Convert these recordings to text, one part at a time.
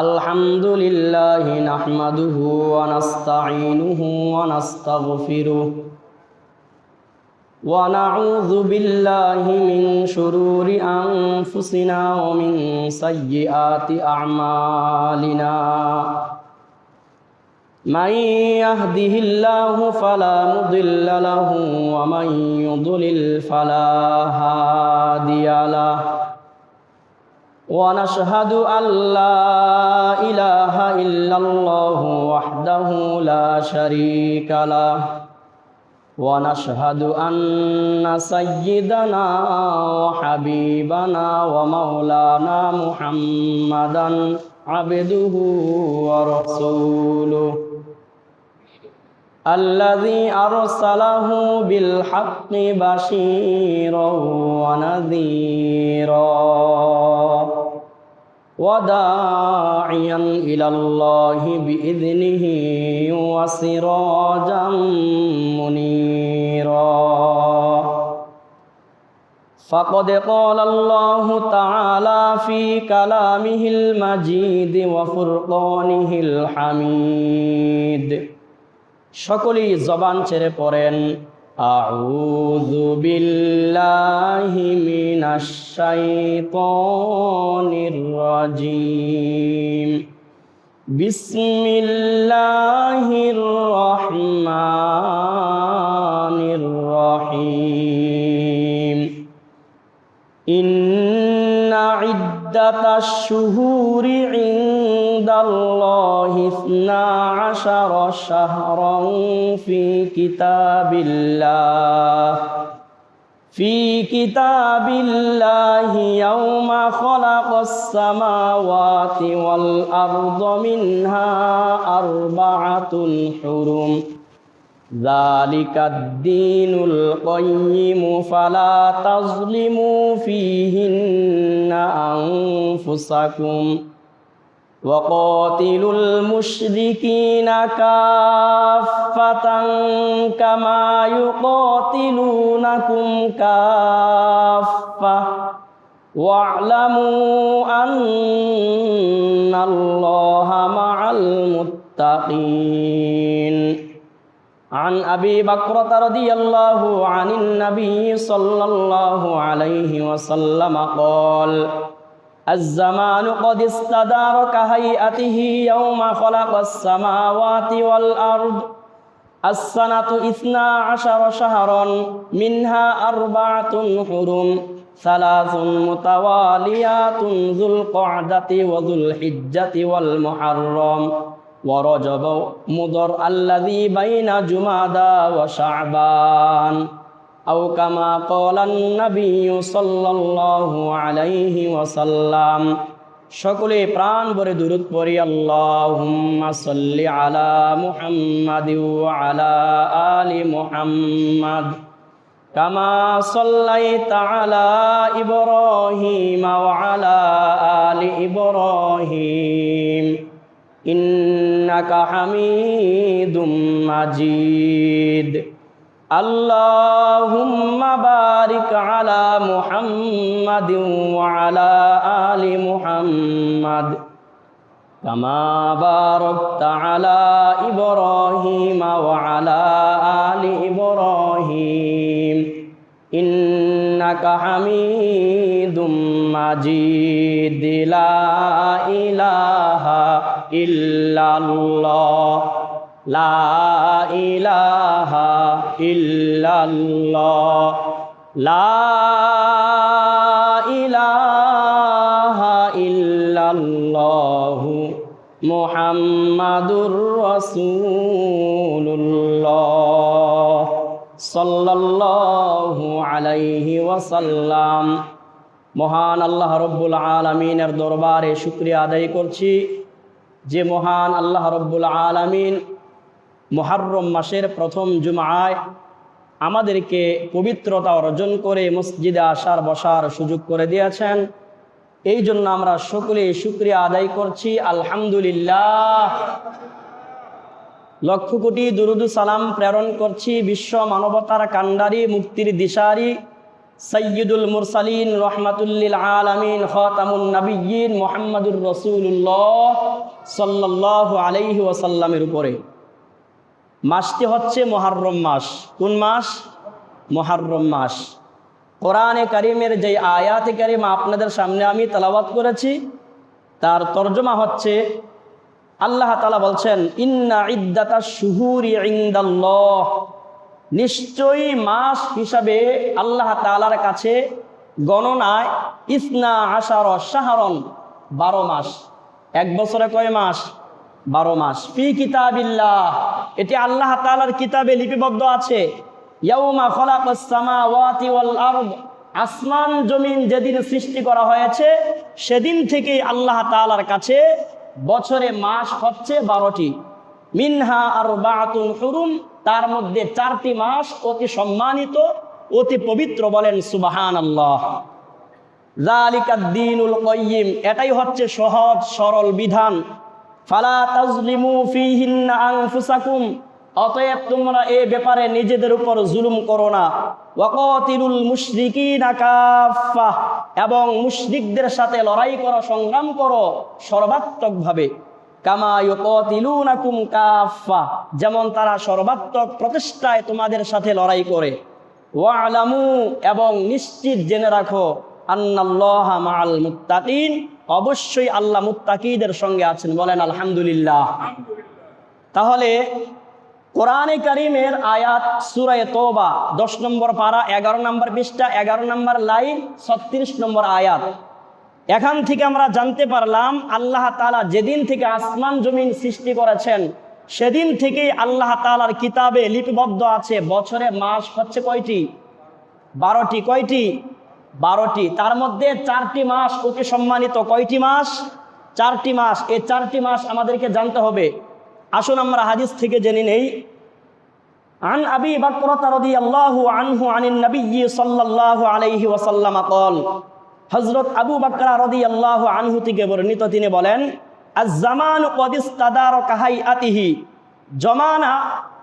আলহামদুলিল্লাহ নাহমাদুহু ওয়া নাস্তাঈনুহু ওয়া নাস্তাগফিরুহ ওয়া নাউযু বিল্লাহি মিন শুরুরি আনফুসিনা ওয়া মিন সাইয়্যিআতি আ'মালিনা মান ইয়াহদিহিল্লাহু ফালা মুদিল্লা লাহু ওয়া মান ইউদ্লিল ফালা হাদিয়া লাহু ونشهد أن لا إله إلا الله وحده لا شريك له ونشهد أن سيدنا وحبيبنا ومولانا محمدا عبده ورسوله الذي أرسله بالحق بشيرا ونذيرا وداعيا إلى الله بإذنه وسراجا منيرا فقد قال الله تعالى في كلامه المجيد وفرقانه الحميد সকলেই জবান ছেড়ে পড়েন আউযু বিল্লাহি মিনাশ শাইতানির রাজিম বিসমিল্লাহির রহমানির রহিম ইন্না ইদ্দাতাশ শুহুরি ইনদাল্লাহি 12 শাহরান في كتاب الله يوم خلق السماوات والأرض منها 4 حرم ذلك الدين القيم فلا تظلموا فيهن أنفسكم وقاتلوا المشركين كافة كما يقاتلونكم كافة واعلموا أن الله مع المتقين عن أبي بكرة رضي الله عن النبي صلى الله عليه وسلم قال الزمان قد استدار كهيئته يوم خلق السماوات والأرض السنة 12 شهرا منها 4 حرم 3 متواليات ذو القعدة وذو الحجة والمحرم ورجب مضر الذي بين جمادى وشعبان أو كما قال النبي صلى الله عليه وسلم সকলে প্রাণ ভরে দুরূদ পড়ি আল্লাহুম্মা সাল্লি আলা মুহাম্মাদ ওয়া আলা আলি মুহাম্মাদ কামা সাল্লাইতা আলা ইব্রাহিম ওয়া আলা আলি ইব্রাহিম ইন্নাকা হামিদুম মাজিদ আল্লাহুম্মা বারিক আলা মুহাম্মাদিন ওয়া আলা আলি মুহাম্মাদ কামা বারাকতা আলা ইব্রাহিম ওয়া আলা আলি ইব্রাহিম ইন্নাকা হামিদুম মাজিদ লা ইলাহা ইল্লাল্লাহ লা ইলাহা ইল্লাল্লাহ লা ইলাহা ইল্লাল্লাহু মুহাম্মাদুর রাসূলুল্লাহ সাল্লাল্লাহু আলাইহি ওয়াসাল্লাম। মহান আল্লাহ রব্বুল আলামিনের দরবারে শুকরিয়া আদায় করছি যে মহান আল্লাহ রব্বুল আলামিন মুহররম মাসের প্রথম জুমআয় আমাদেরকে পবিত্রতা অর্জন করে মসজিদে আসার বসার সুযোগ করে দিয়েছেন। এই জন্য আমরা সকলে শুকরিয়া আদায় করছি আলহামদুলিল্লাহ। লক্ষ কোটি দুরুদ সালাম প্রেরণ করছি বিশ্ব মানবতার কান্ডারি মুক্তির দিশারি সাইয়্যিদুল মুরসালিন রহমাতুল্লিল আলামিন খাতামুন নবিয়্যিন মুহাম্মাদুর রাসূলুল্লাহ সাল্লাল্লাহু আলাইহি ওয়াসাল্লামের উপরে। মাসটি হচ্ছে মুহররম মাস। কোন মাস? মুহররম মাস। কোরআনে কারীমের যে আয়াতে কারীমা আপনাদের সামনে আমি তেলাওয়াত করেছি তার তরজমা হচ্ছে, আল্লাহ তাআলা বলছেন, ইন্না ইদ্দাতাশ শুহুরি ইনদাল্লাহ, নিশ্চয়ই মাস হিসাবে আল্লাহ তাআলার কাছে গণনায় ইসনা আশার শাহরন, 12 মাস। এক বছরে কয় মাস? 12 মাস। ফি কিতাবিল্লাহ, এটি আল্লাহ তাআলার কিতাবে লিপিবদ্ধ আছে। ইয়াউমা খালাকাস সামাওয়াতি ওয়াল আরদ, আসমান জমিন যেদিন সৃষ্টি করা হয়েছে সেদিন থেকেই আল্লাহ তাআলার কাছে বছরে মাস হচ্ছে 12টি। মিনহা আরবাতুন হুরুম, তার মধ্যে 4টি মাস অতি সম্মানিত, অতি পবিত্র। বলেন সুবহানাল্লাহ। যালিকাদ দীনুল কাইয়্যিম, এটাই হচ্ছে সহজ সরল বিধান। ফালা তাজলিমু ফীহিন্না আনফুসাকুম, অতএব তোমরা এই ব্যাপারে নিজেদের উপর জুলুম করো না। ওয়াকাতিলুল মুশরিকিনা কাফা, এবং মুশরিকদের সাথে লড়াই করো, সংগ্রাম করো সর্বাত্মকভাবে। কামা ইউকাতিলুনাকুম কাফা, যেমন তারা সর্বাত্মক প্রচেষ্টায় তোমাদের সাথে লড়াই করে। ওয়ালামু, এবং নিশ্চিত জেনে রাখো, আন্নাল্লাহা মাআল মুত্তাকিন, অবশ্যই আল্লাহ মুত্তাকিদের সঙ্গে আছেন। বলেন আলহামদুলিল্লাহ। তাহলে কোরআনে কারীমের আয়াত সূরা তওবা 10 নম্বর পারা, 11 নম্বর পৃষ্ঠা, 11 নম্বর লাইন, 36 নম্বর আয়াত। এখান থেকে আমরা জানতে পারলাম আল্লাহ তাআলা যেদিন থেকে আসমান জমিন সৃষ্টি করেছেন সেদিন থেকেই আল্লাহ তাআলার কিতাবে লিপিবদ্ধ আছে বছরে মাস হচ্ছে কয়টি? 12টি। কয়টি? 12টি। তার মধ্যে 4টি মাস অতি সম্মানিত। কয়টি মাস? 4টি মাস। এই 4টি মাস আমাদেরকে জানতে হবে। আসুন আমরা হাদিস থেকে জেনে নেই। আন আবি বকরহ রাদিয়াল্লাহু আনহু আনিন নবী সাল্লাল্লাহু আলাইহি ওয়াসাল্লাম قال, হযরত আবু বকর রাদিয়াল্লাহু আনহু থেকে বর্ণিত, তিনি বলেন, আয-জামানু ক্বাদ ইসতাদারাকা হাইআতিহি, জমানা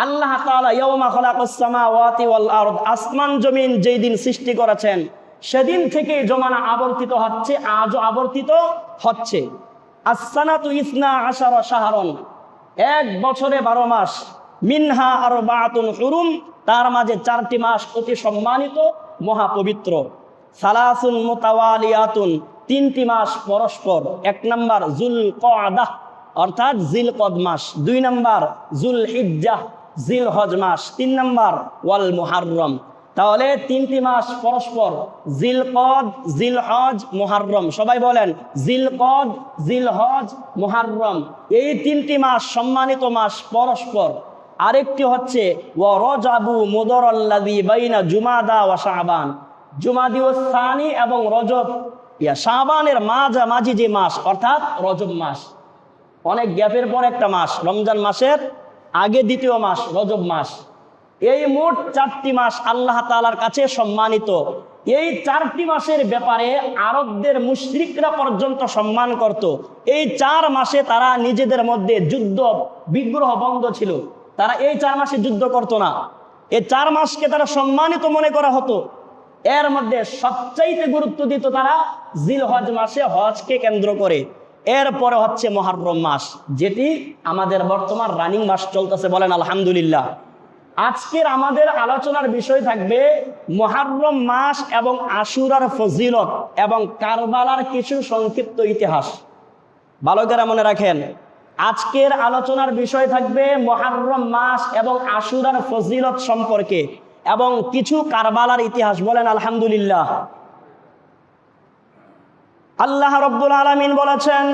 আল্লাহ তাআলা ইয়াউমা খালাকাস সামাওয়াতি ওয়াল আরদ, আসমান জমিন যেই দিন সৃষ্টি করেছেন সেদিন থেকে জমানা আবর্তিত হচ্ছে, আজও আবর্তিত হচ্ছে। আস-সানাতু ইসনা আশারা শাহরান, এক বছরে 12 মাস। মিনহা আরবাতুন হুরুম, তার মাঝে 4টি মাস অতি সম্মানিত, মহাপবিত্র। সালাসুন মুতাওয়ালিয়াতুন, 3টি মাস পরস্পর। 1 নম্বর যুলকআদা অর্থাৎ জিলকদ মাস, 2 নম্বর যুলহিজ্জাহ জিলহজ মাস, 3 নম্বর ওয়াল মুহাররম। তাহলে 3টি মাস পরস্পর, জিলকদ, জিলহজ, মুহাররম। সবাই বলেন জিলকদ, জিলহজ, মুহাররম। এই 3টি মাস সম্মানিত মাস পরস্পর। আরেকটি হচ্ছে ওয়া রজাবু মুদরাল্লাযী বাইনা জুমাদা ওয়া শাবান, জুমাদি ও সানি এবং রজব, শাবানের মাঝামাঝি যে মাস অর্থাৎ রজব মাস। অনেক গ্যাপের পর একটা মাস, রমজান মাসের আগে দ্বিতীয় মাস রজব মাস। এই মোট 4টি মাস আল্লাহ তাআলার কাছে সম্মানিত। এই 4টি মাসের ব্যাপারে আরবদের মুশরিকরা পর্যন্ত সম্মান করত। এই 4 মাসে তারা নিজেদের মধ্যে যুদ্ধ বিগ্রহ বন্ধ ছিল, তারা এই 4 মাসে যুদ্ধ করত না। এই 4 মাসকে তারা সম্মানিত মনে করা হতো। এর মধ্যে সবচাইতে গুরুত্ব দিত তারা জিলহজ মাসে, হজকে কেন্দ্র করে। এরপরে হচ্ছে মুহররম মাস, যেটি আমাদের বর্তমান রানিং মাস চলতেছে। বলেন আলহামদুলিল্লাহ। আজকের আমাদের আলোচনার বিষয় থাকবে মুহররম মাস এবং আশুরার ফজিলত এবং কারবালার কিছু সংক্ষিপ্ত ইতিহাস। ভালো করে মনে রাখেন, আজকের আলোচনার বিষয় থাকবে মুহররম মাস এবং আশুরার ফজিলত সম্পর্কে এবং কিছু কারবালার ইতিহাস। বলেন আলহামদুলিল্লাহ। আল্লাহ রাব্বুল আলামিন বলেছেন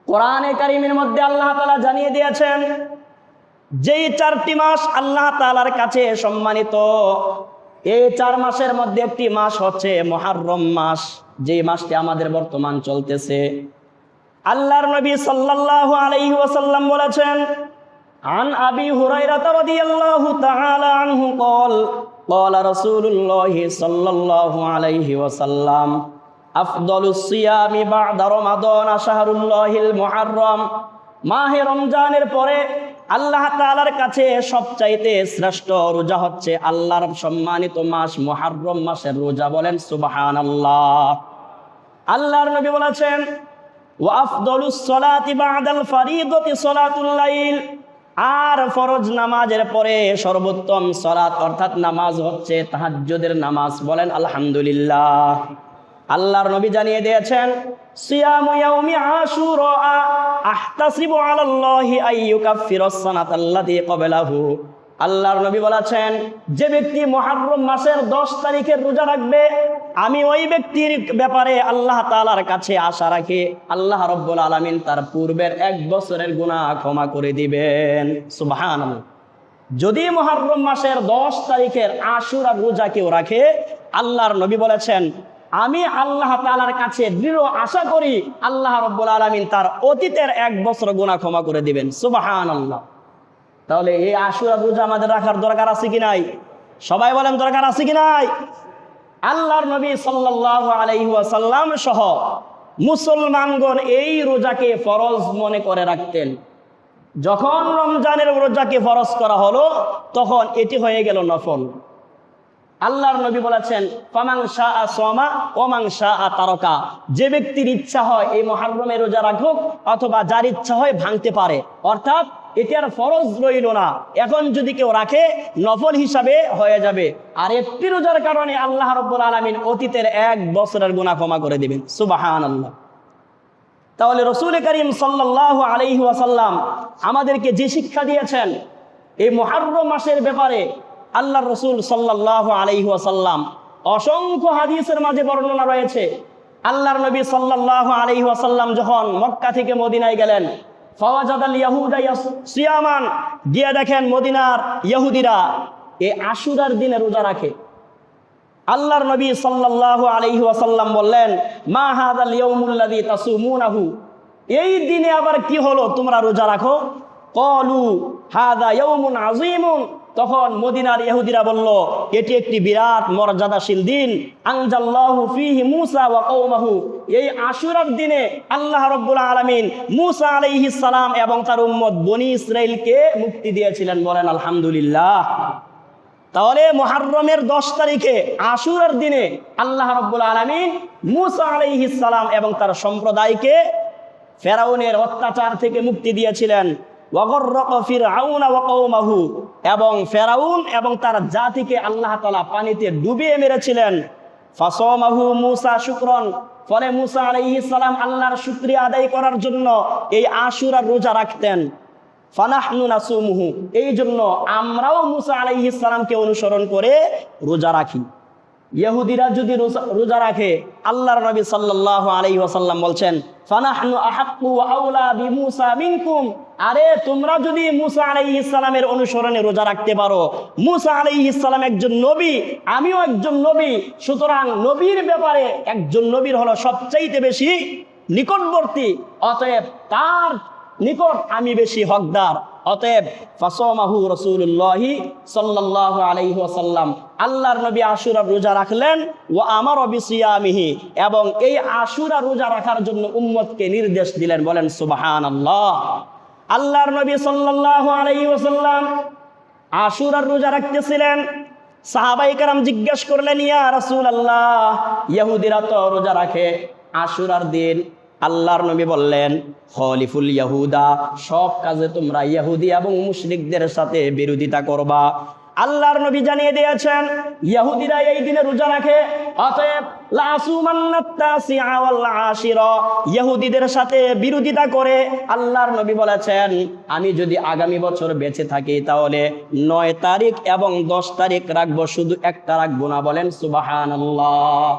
কোরআনে কারীমের মধ্যে, আল্লাহ তাআলা জানিয়ে দিয়েছেন যেই 4টি মাস আল্লাহ তাআলার কাছে সম্মানিত, এই 4 মাসের মধ্যে একটি মাস হচ্ছে মুহররম মাস, যেই মাসটি আমাদের বর্তমান চলতেছে। আল্লাহর নবী সাল্লাল্লাহু আলাইহি ওয়াসাল্লাম বলেছেন, আন আবি হুরায়রা রাদিয়াল্লাহু তাআলা আনহু قال قال رسول الله صلى الله عليه وسلم أفضل الصيام بعد رمضان شهر الله المحرم, মাহে রমজানের পরে আল্লাহ তাআলার কাছে সবচাইতে শ্রেষ্ঠ রোজা হচ্ছে আল্লাহর সম্মানিত মাস মুহররম মাসের রোজা। বলেন সুবহানাল্লাহ। আল্লাহর নবী বলেছেন ওয়া আফদালুস সালাতি বা'দাল ফারিদাতি সালাতুল লাইল, আর ফরজ নামাজের পরে সর্বোত্তম সালাত অর্থাৎ নামাজ হচ্ছে তাহাজ্জুদের নামাজ। বলেন আলহামদুলিল্লাহ। আল্লাহর নবী জানিয়ে দিয়েছেন সিয়ামু ইয়াউমি আশুরা আহতাসিবু আলাল্লাহি আইয়ুকাফিরাস সানাতাল্লাতী ক্বাবলাহু। আল্লাহর নবী বলেছেন যে ব্যক্তি মুহররম মাসের 10 তারিখের রোজা রাখবে, আমি ওই ব্যক্তির ব্যাপারে আল্লাহ তাআলার কাছে আশা রাখি আল্লাহ রাব্বুল আলামিন তার পূর্বের 1 বছরের গুনাহ ক্ষমা করে দিবেন। সুবহানাল্লাহ। যদি মুহররম মাসের 10 তারিখের আশুরা রোজা কেউ রাখে, আল্লাহর নবী বলেছেন আমি আল্লাহ তাআলার কাছে দৃঢ় আশা করি আল্লাহ রাব্বুল আলামিন তার অতীতের 1 বছর গুনাহ ক্ষমা করে দিবেন। সুবহানাল্লাহ। তাহলে এই আশুরা রোজা আমাদের রাখার দরকার আছে কি নাই? সবাই বলেন দরকার আছে কি নাই? আল্লাহর নবী সাল্লাল্লাহু আলাইহি ওয়াসাল্লাম সহ মুসলমানগণ এই রোজাকে ফরজ মনে করে রাখতেন। যখন রমজানের রোজাকে ফরজ করা হলো তখন এটি হয়ে গেল নফল। আল্লাহর নবী বলেছেন ফামান শাআ সামা ওয়া মান শাআ তারাকা, যে ব্যক্তির ইচ্ছা হয় এই মুহররমের রোজা রাখুক, অথবা যার ইচ্ছা হয় ভাঙতে পারে। অর্থাৎ এটি আর ফরজ রইল না, এখন যদি কেউ রাখে নফল হিসাবে হয়ে যাবে। আর একটি রোজার কারণে আল্লাহ রাব্বুল আলামিন অতীতের 1 বছরের গুনাহ ক্ষমা করে দিবেন। সুবহানাল্লাহ। তাহলে রাসূল করিম সাল্লাল্লাহু আলাইহি ওয়াসাল্লাম আমাদেরকে যে শিক্ষা দিয়েছেন এই মুহররম মাসের ব্যাপারে, আল্লাহর রাসূল সাল্লাল্লাহু আলাইহি ওয়াসাল্লাম অসংখ্য হাদিসের মাঝে বর্ণনা রয়েছে। আল্লাহর নবী সাল্লাল্লাহু আলাইহি ওয়াসাল্লাম যখন মক্কা থেকে মদিনায় গেলেন, ফাওয়াজাদাল ইয়াহুদা সিয়ামান, গিয়ে দেখেন মদিনার ইহুদিরা এই আশুরার দিনে রোজা রাখে। আল্লাহর নবী সাল্লাল্লাহু আলাইহি ওয়াসাল্লাম বললেন মা হাযাল ইয়াউমুল্লাযী তাসুমুনাহু, এই দিনে আবার কি হলো তোমরা রোজা রাখো? ক্বালু হাযা ইয়াউমুন আযীমুন, তখন মদিনার ইহুদিরা বলল এটি একটি বিরাট মর্যাদাশীল দিন। আনজাল্লাহু ফীহি মূসা ওয়া কওমাহু, এই আশুরার দিনে আল্লাহ রাব্বুল আলামিন মূসা আলাইহিস সালাম এবং তার উম্মত বনি ইসরাইলকে মুক্তি দিয়েছিলেন। বলেন আলহামদুলিল্লাহ। তাহলে মুহররমের 10 তারিখে আশুরার দিনে আল্লাহ রাব্বুল আলামিন মূসা আলাইহিস সালাম এবং তার সম্প্রদায়কে ফেরাউনের অত্যাচার থেকে মুক্তি দিয়েছিলেন। ওয়াগররাকা ফিরআউন ওয়া কওমাহু, এবং ফেরাউন এবং তার জাতিকে আল্লাহ তাআলা পানিতে ডুবিয়ে মেরেছিলেন। ফাসামাহু মূসা শুকরান, ফলে মূসা আলাইহিস সালাম আল্লাহর শুকরিয়া আদায় করার জন্য এই আশুরার রোজা রাখতেন। ফানাহনু নাসুমুহু, এই জন্য আমরাও মূসা আলাইহিস সালামকে অনুসরণ করে রোজা রাখি। ইহুদিরা যদি রোজা রাখে, আল্লাহর নবী সাল্লাল্লাহু আলাইহি ওয়াসাল্লাম বলছেন ফানাহনু আহাক্কু ওয়া আওলা বিমূসা মিনকুম, আরে তোমরা যদি মূসা আলাইহিস সালামের অনুসরণে রোজা রাখতে পারো, মূসা আলাইহিস সালাম একজন নবী, আমিও একজন নবী, সুতরাং নবীর ব্যাপারে একজন নবীর হলো সবচাইতে বেশি নিকটবর্তী, অতএব তার নিকট আমি বেশি হকদার। অতএব ফাসামাহু রাসূলুল্লাহি সাল্লাল্লাহু আলাইহি ওয়াসাল্লাম, আল্লাহর নবী আশুরা রোজা রাখলেন। ওয়া আমারা বিসিয়ামিহি, এবং এই আশুরা রোজা রাখার জন্য উম্মতকে নির্দেশ দিলেন। বলেন সুবহানাল্লাহ। আল্লাহর নবী সাল্লাল্লাহু আলাইহি ওয়াসাল্লাম আশুরার রোজা রাখতেছিলেন। সাহাবায়ে কেরাম জিজ্ঞেস করলেন ইয়া রাসূলুল্লাহ, ইহুদিরা তো রোজা রাখে আশুরার দিন। আল্লাহর নবী বললেন খলিফুল ইয়াহুদা, সব কাজে তোমরা ইহুদি এবং মুশরিকদের সাথে বিরোধিতা করবা। আল্লাহর নবী জানিয়ে দিয়েছেন ইহুদিরা এই দিনে রোজা রাখে, অতএব লা আসুমান্নাত তাসিআ ওয়াল আশিরা, ইহুদিদের সাথে বিরোধিতা করে আল্লাহর নবী বলেছেন আমি যদি আগামী বছর বেঁচে থাকি তাহলে 9 তারিখ এবং 10 তারিখ রাখবো, শুধু একটা রাখবো না। বলেন সুবহানাল্লাহ।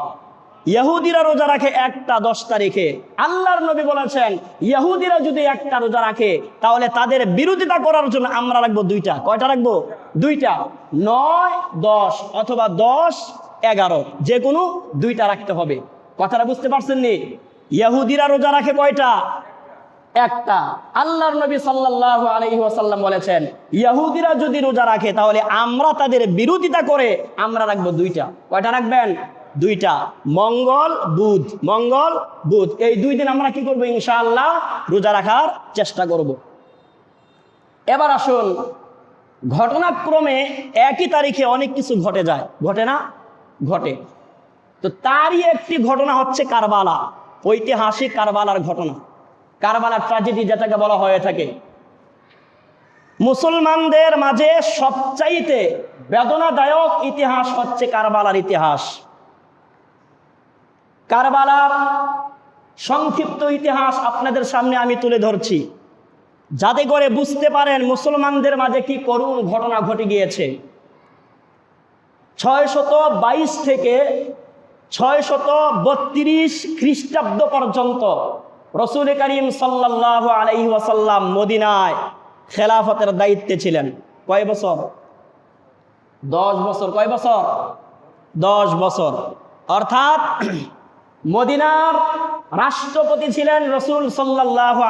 ইহুদিরা রোজা রাখে একটা 10 তারিখে, আল্লাহর নবী বলেছেন ইহুদিরা যদি একটা রোজা রাখে তাহলে তাদের বিরোধিতা করার জন্য আমরা রাখবো 2টা। কয়টা রাখবো? 2টা। 9, 10 অথবা 10, 11, যে কোনো 2টা রাখতে হবে। কথাটা বুঝতে পারছেন নি? ইহুদিরা রোজা রাখে কয়টা? একটা। আল্লাহর নবী সাল্লাল্লাহু আলাইহি ওয়াসাল্লাম বলেছেন ইহুদিরা যদি রোজা রাখে তাহলে আমরা তাদের বিরোধিতা করে আমরা রাখবো 2টা। কয়টা রাখবেন? 2টা। মঙ্গল বুধ, মঙ্গল বুধ, এই 2 দিন আমরা কি করব? ইনশাআল্লাহ রোজা রাখার চেষ্টা করব। এবার আসুন, ঘটনাক্রমে একই তারিখে অনেক কিছু ঘটে যায়, ঘটে না? ঘটে। তো তারই একটি ঘটনা হচ্ছে কারবালা, ঐতিহাসিক কারবালার ঘটনা, কারবালার ট্র্যাজেডি যেটাকে বলা হয়ে থাকে। মুসলমানদের মাঝে সবচাইতে বেদনাদায়ক ইতিহাস হচ্ছে কারবালার ইতিহাস। কারবালার সংক্ষিপ্ত ইতিহাস আপনাদের সামনে আমি তুলে ধরছি, যাতে করে বুঝতে পারেন মুসলমানদের মাঝে কি করুণ ঘটনা ঘটে গিয়েছে। 622 থেকে 632 খ্রিস্টাব্দ পর্যন্ত রসুল করিম সাল্লাল্লাহু আলাইহি ওয়াসাল্লাম মদিনায় খেলাফতের দায়িত্বে ছিলেন। কয় বছর? 10 বছর। কয় বছর? 10 বছর। অর্থাৎ মদিনার রাষ্ট্রপতি ছিলেন রসুল সাল্লাল্লাহু